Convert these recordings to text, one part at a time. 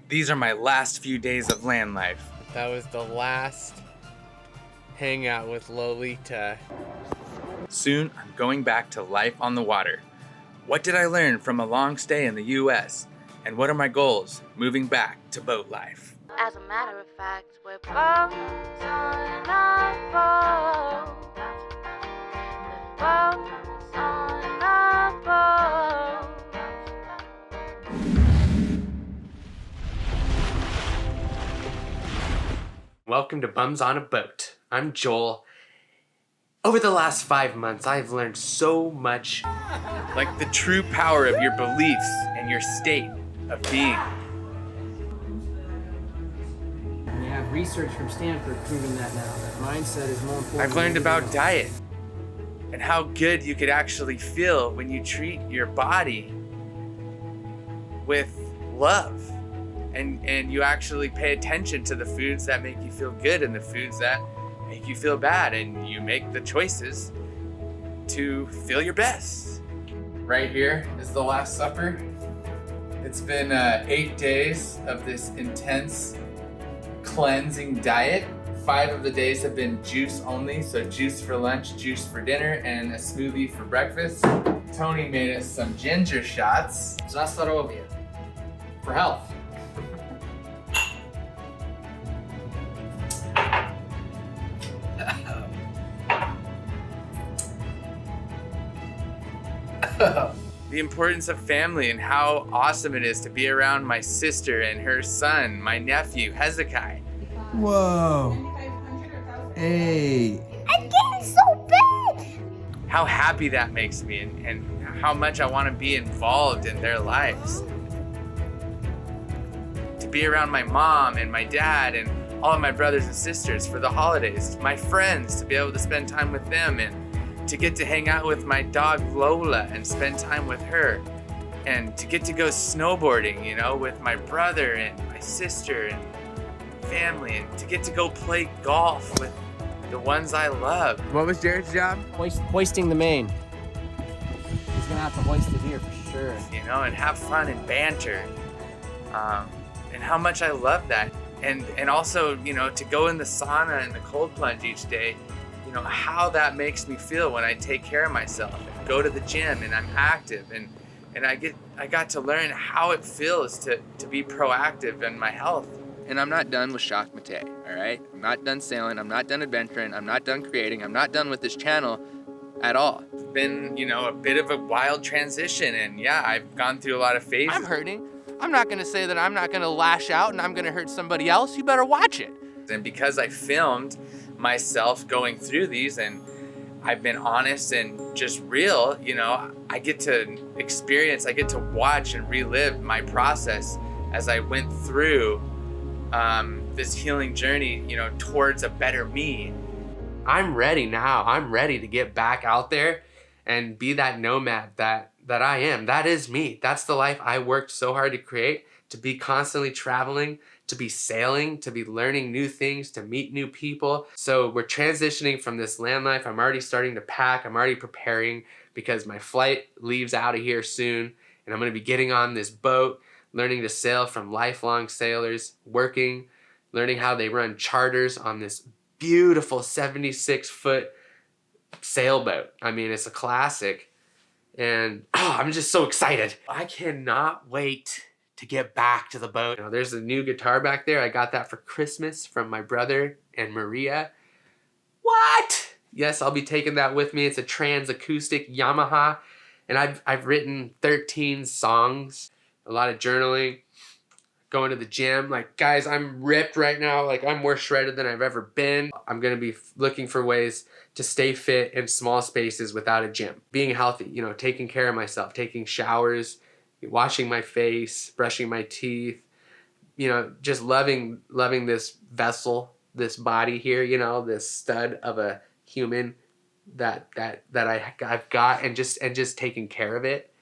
These are my last few days of land life. That was the last hangout with Lolita. Soon, I'm going back to life on the water. What did I learn from a long stay in the U.S.? And what are my goals moving back to boat life? As a matter of fact, we're bums on a boat. We're bums on a boat. Welcome to Bums on a Boat. I'm Joel. Over the last 5 months, I've learned so much. Like the true power of your beliefs and your state of being. And you have research from Stanford proving that now, that mindset is more important. I've learned than about anything else. diet and how good you could actually feel when you treat your body with love. And you actually pay attention to the foods that make you feel good and the foods that make you feel bad, and you make the choices to feel your best. Right here is the Last Supper. It's been 8 days of this intense cleansing diet. 5 of the days have been juice only, so juice for lunch, juice for dinner, and a smoothie for breakfast. Tony made us some ginger shots. Za zdrowie. For health. The importance of family and how awesome it is to be around my sister and her son, my nephew, Hezekiah. Whoa. Hey. I'm getting so big! How happy that makes me, and how much I want to be involved in their lives. To be around my mom and my dad and all of my brothers and sisters for the holidays. My friends, to be able to spend time with them, and to get to hang out with my dog Lola and spend time with her. And to get to go snowboarding, with my brother and my sister and family, and to get to go play golf with the ones I love. What was Jared's job? Hoisting the main. He's gonna have to hoist it here for sure. And have fun and banter. And how much I love that. And also, to go in the sauna and the cold plunge each day, how that makes me feel when I take care of myself and go to the gym and I'm active, and I got to learn how it feels to be proactive in my health. And I'm not done with Shock Mate, all right? I'm not done sailing, I'm not done adventuring, I'm not done creating, I'm not done with this channel at all. It's been, a bit of a wild transition, and yeah, I've gone through a lot of phases. I'm hurting. I'm not gonna say that I'm not gonna lash out and I'm gonna hurt somebody else. You better watch it. And because I filmed myself going through these, and I've been honest and just real, I get to experience, I get to watch and relive my process as I went through this healing journey, towards a better me. I'm ready now. I'm ready to get back out there and be that nomad that I am. That is me. That's the life I worked so hard to create, to be constantly traveling, to be sailing, to be learning new things, to meet new people. So we're transitioning from this land life. I'm already starting to pack. I'm already preparing because my flight leaves out of here soon, and I'm gonna be getting on this boat, learning to sail from lifelong sailors, learning how they run charters on this beautiful 76-foot sailboat. I mean, it's a classic, and I'm just so excited. I cannot wait to get back to the boat. There's a new guitar back there. I got that for Christmas from my brother and Maria. What? Yes, I'll be taking that with me. It's a trans acoustic Yamaha, and I've written 13 songs, a lot of journaling, going to the gym. Like, guys, I'm ripped right now. Like, I'm more shredded than I've ever been. I'm gonna be looking for ways to stay fit in small spaces without a gym. Being healthy, taking care of myself, taking showers, washing my face, brushing my teeth, just loving this vessel, this body here, this stud of a human that I've got, and just taking care of it.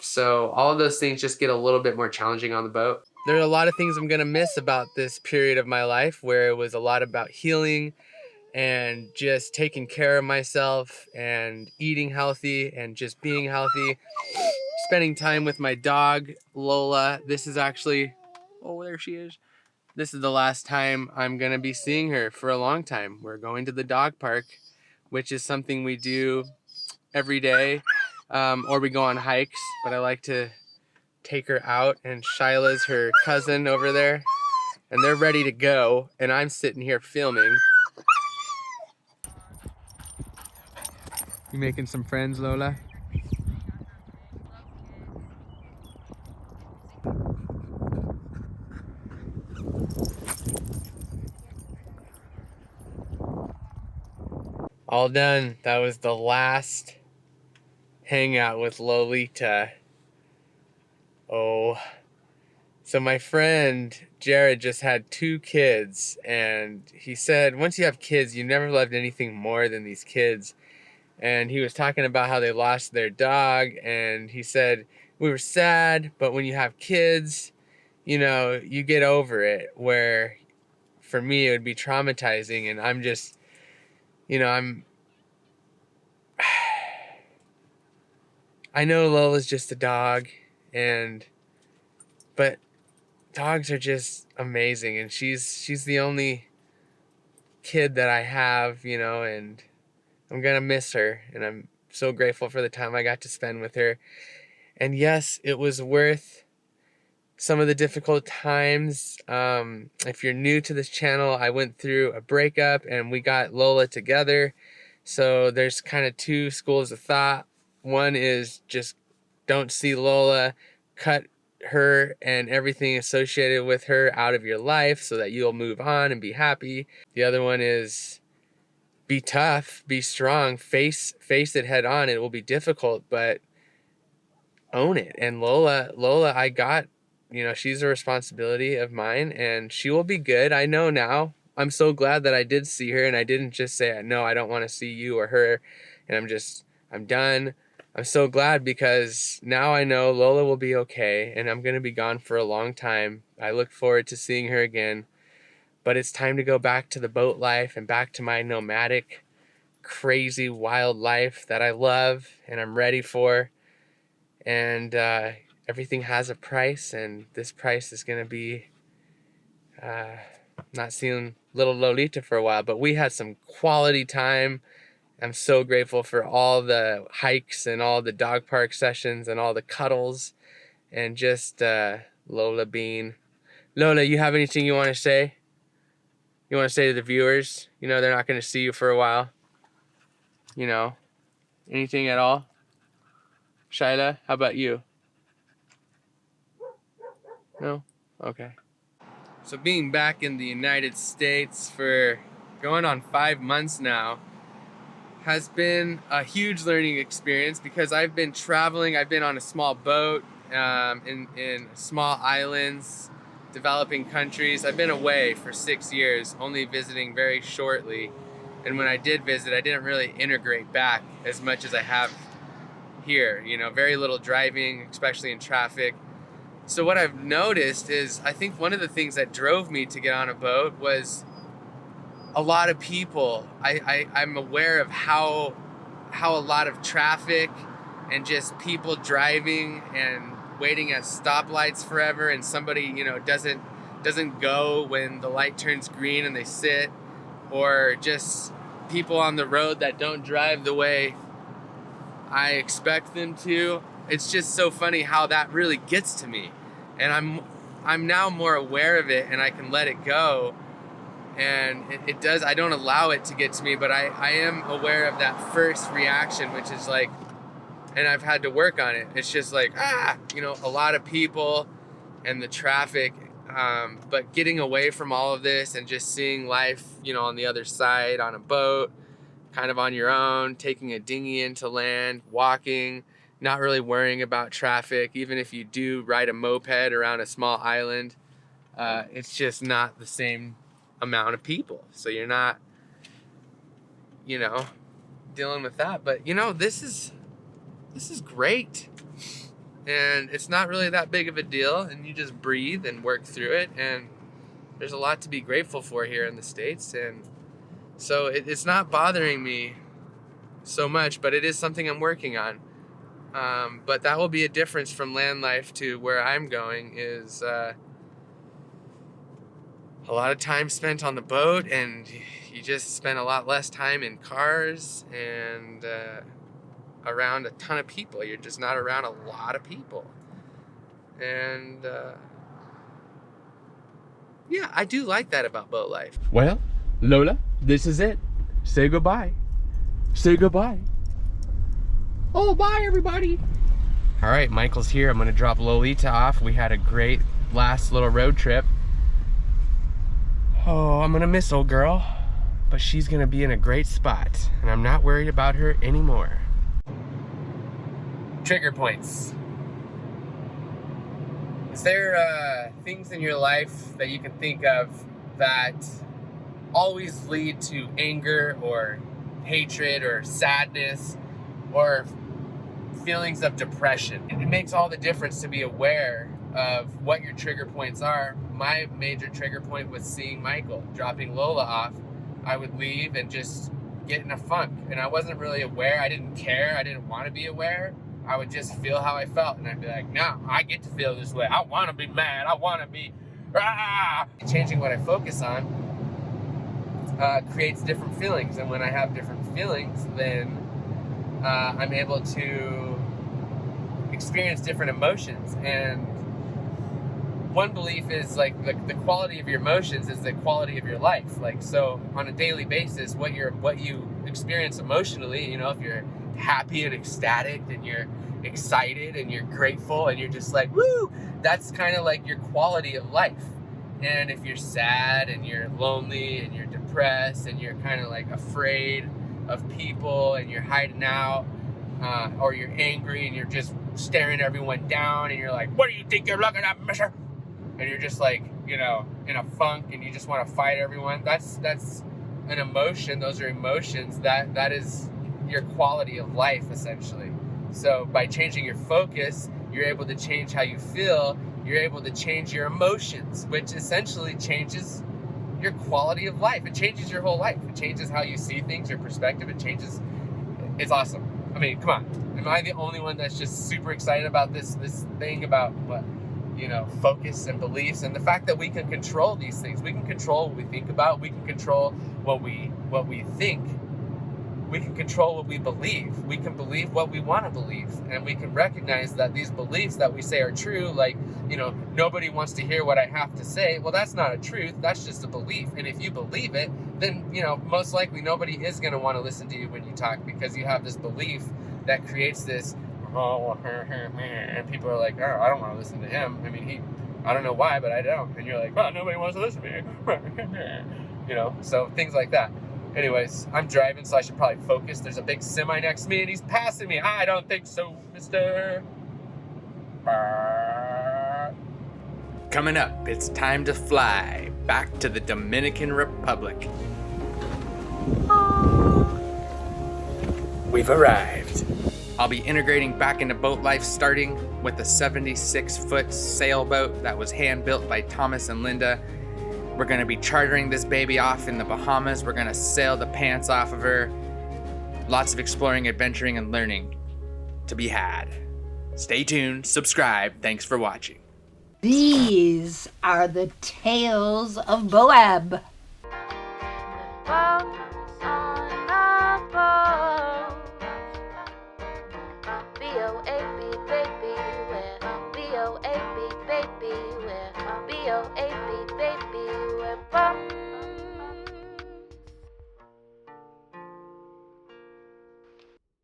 So all of those things just get a little bit more challenging on the boat. There are a lot of things I'm gonna miss about this period of my life, where it was a lot about healing and just taking care of myself and eating healthy and just being healthy. Spending time with my dog, Lola. This is actually Oh, there she is. This is the last time I'm going to be seeing her for a long time. We're going to the dog park, which is something we do every day, or we go on hikes, but I like to take her out, and Shyla's her cousin over there, and they're ready to go, and I'm sitting here filming. You making some friends, Lola? All done. That was the last hangout with Lolita. Oh. So my friend Jared just had 2 kids, and he said once you have kids, you never loved anything more than these kids. And he was talking about how they lost their dog, and he said, we were sad, but when you have kids, you know, you get over it. Where for me, it would be traumatizing, and I'm just, you know, I know Lola's just a dog, but dogs are just amazing, and she's the only kid that I have, you know, and I'm gonna miss her, and I'm so grateful for the time I got to spend with her. And yes, it was worth some of the difficult times. If you're new to this channel, I went through a breakup and we got Lola together. So there's kind of 2 schools of thought. One is just don't see Lola, cut her and everything associated with her out of your life so that you'll move on and be happy. The other one is be tough, be strong, face it head on. It will be difficult, but own it. And Lola, I got, you know, she's a responsibility of mine, and she will be good. I know now. I'm so glad that I did see her, and I didn't just say, no, I don't want to see you or her, and I'm done. I'm so glad, because now I know Lola will be okay, and I'm going to be gone for a long time. I look forward to seeing her again, but it's time to go back to the boat life and back to my nomadic, crazy, wild life that I love and I'm ready for. And everything has a price, and this price is going to be not seeing little Lolita for a while, but we had some quality time. I'm so grateful for all the hikes and all the dog park sessions and all the cuddles, and just Lola being. Lola, you have anything you want to say? You want to say to the viewers? You know, they're not going to see you for a while. You know, anything at all? Shyla, how about you? No? Okay. So being back in the United States for going on 5 months now has been a huge learning experience, because I've been traveling. I've been on a small boat in small islands, developing countries. I've been away for 6 years, only visiting very shortly. And when I did visit, I didn't really integrate back as much as I have here. You know, very little driving, especially in traffic. So what I've noticed is, I think one of the things that drove me to get on a boat was a lot of people. I'm aware of how a lot of traffic and just people driving and waiting at stoplights forever, and somebody, you know, doesn't go when the light turns green and they sit, or just people on the road that don't drive the way I expect them to. It's just so funny how that really gets to me, and I'm now more aware of it, and I can let it go. And it does, I don't allow it to get to me, but I am aware of that first reaction, which is like, and I've had to work on it. It's just like, you know, a lot of people and the traffic, but getting away from all of this and just seeing life, you know, on the other side, on a boat, kind of on your own, taking a dinghy into land, walking, not really worrying about traffic. Even if you do ride a moped around a small island, it's just not the same amount of people. So you're not, you know, dealing with that. But, you know, this is great. And it's not really that big of a deal. And you just breathe and work through it. And there's a lot to be grateful for here in the States. And so it's not bothering me so much, but it is something I'm working on. But that will be a difference from land life to where I'm going, is a lot of time spent on the boat, and you just spend a lot less time in cars and around a ton of people. You're just not around a lot of people. And yeah, I do like that about boat life. Well, Lola, this is it. Say goodbye. Say goodbye. Oh, bye, everybody. All right, Michael's here. I'm gonna drop Lolita off. We had a great last little road trip. Oh, I'm gonna miss old girl, but she's gonna be in a great spot, and I'm not worried about her anymore. Trigger points. Is there things in your life that you can think of that always lead to anger or hatred or sadness or feelings of depression? It makes all the difference to be aware of what your trigger points are. My major trigger point was seeing Michael, dropping Lola off. I would leave and just get in a funk, and I wasn't really aware. I didn't care. I didn't want to be aware. I would just feel how I felt, and I'd be like, no, I get to feel this way. I want to be mad. I want to be Changing what I focus on creates different feelings, and when I have different feelings, then I'm able to experience different emotions. And one belief is like the quality of your emotions is the quality of your life. Like, so on a daily basis, what you experience emotionally, you know, if you're happy and ecstatic and you're excited and you're grateful and you're just like, woo, that's kind of like your quality of life. And if you're sad and you're lonely and you're depressed and you're kind of like afraid of people and you're hiding out, or you're angry and you're just staring everyone down and you're like, what do you think you're looking at, mister? And you're just like, you know, in a funk and you just want to fight everyone. That's an emotion. Those are emotions. That is your quality of life, essentially. So by changing your focus, you're able to change how you feel. You're able to change your emotions, which essentially changes your quality of life. It changes your whole life. It changes how you see things, your perspective. It's awesome. I mean, come on. Am I the only one that's just super excited about this thing about what, you know, focus and beliefs, and the fact that we can control these things? We can control what we think about. We can control what we think. We can control what we believe. We can believe what we want to believe, and we can recognize that these beliefs that we say are true, like, you know, nobody wants to hear what I have to say. Well, that's not a truth. That's just a belief. And if you believe it, then, you know, most likely nobody is going to want to listen to you when you talk, because you have this belief that creates this, and people are like, oh, I don't want to listen to him. I mean, I don't know why, but I don't. And you're like, well, nobody wants to listen to me. You know, so things like that. Anyways, I'm driving, so I should probably focus. There's a big semi next to me, and he's passing me. I don't think so, mister. Coming up, it's time to fly back to the Dominican Republic. We've arrived. I'll be integrating back into boat life, starting with a 76-foot sailboat that was hand-built by Thomas and Linda. We're going to be chartering this baby off in the Bahamas. We're going to sail the pants off of her. Lots of exploring, adventuring, and learning to be had. Stay tuned, subscribe. Thanks for watching. These are the tales of BOAB. Bones on a boat. BOAB, baby, we're BOAB, baby, we're BOAB.